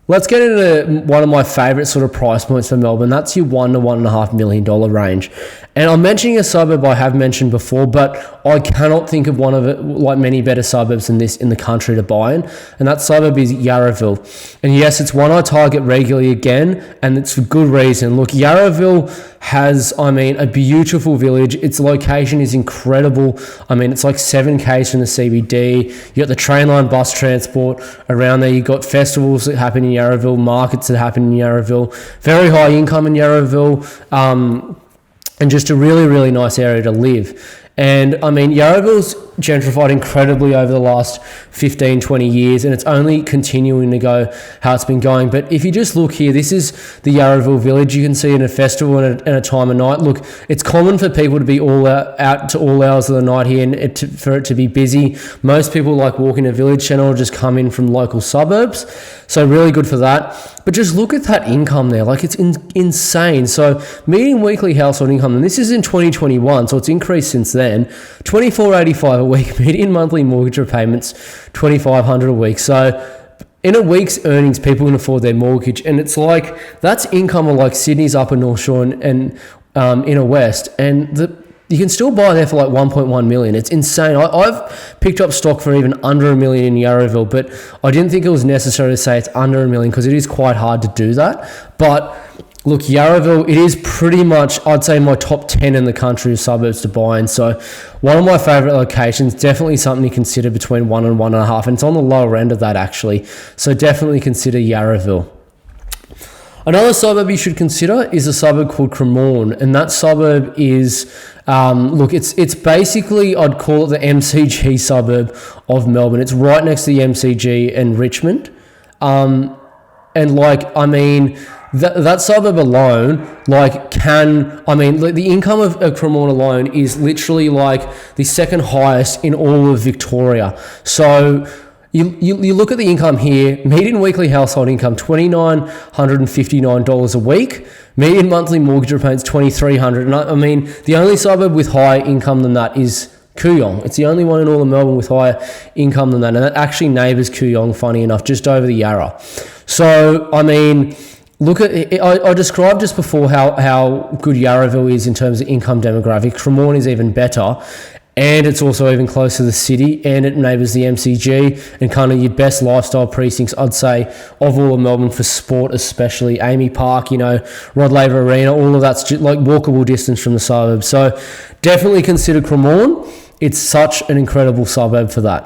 Let's get into one of my favourite sort of price points for Melbourne. That's your $1 to $1.5 million range. And I'm mentioning a suburb I have mentioned before, but I cannot think of one of it, like many better suburbs than this in the country to buy in. And that suburb is Yarraville. And yes, it's one I target regularly again, and it's for good reason. Look, Yarraville has, a beautiful village. Its location is incredible. It's like 7 k's from the CBD. You got the train line, bus transport around there. You got festivals that happen in Yarraville, markets that happen in Yarraville. Very high income in Yarraville, and just a really, really nice area to live. And Yarraville's gentrified incredibly over the last 15, 20 years, and it's only continuing to go how it's been going. But if you just look here, this is the Yarraville village. You can see in a festival and a time of night. Look, it's common for people to be all out to all hours of the night here and for it to be busy. Most people like walking a village centre or just come in from local suburbs. So really good for that. But just look at that income there. Like, it's insane. So median weekly household income, and this is in 2021, so it's increased since then, $24.85 a week. Median monthly mortgage repayments, $2,500 a week. So in a week's earnings, people can afford their mortgage. And it's like, that's income of like Sydney's Upper North Shore and Inner West. And you can still buy there for like 1.1 million. It's insane. I've picked up stock for even under $1 million in Yarraville, but I didn't think it was necessary to say it's under $1 million because it is quite hard to do that. But look, Yarraville, it is pretty much, I'd say, my top 10 in the country of suburbs to buy in. So one of my favourite locations, definitely something to consider between 1 and 1.5. And it's on the lower end of that, actually. So definitely consider Yarraville. Another suburb you should consider is a suburb called Cremorne, and that suburb is, it's basically, I'd call it the MCG suburb of Melbourne. It's right next to the MCG and Richmond, that suburb alone, the income of Cremorne alone is literally like the second highest in all of Victoria. So You look at the income here, median weekly household income, $2,959 a week. Median monthly mortgage repayments, $2,300. And the only suburb with higher income than that is Kooyong. It's the only one in all of Melbourne with higher income than that. And that actually neighbours Kooyong, funny enough, just over the Yarra. So, look at it. I described just before how good Yarraville is in terms of income demographic. Cremorne is even better. And it's also even closer to the city, and it neighbours the MCG and kind of your best lifestyle precincts, I'd say, of all of Melbourne for sport, especially Amy Park, Rod Laver Arena, all of that's just like walkable distance from the suburbs. So definitely consider Cremorne. It's such an incredible suburb for that.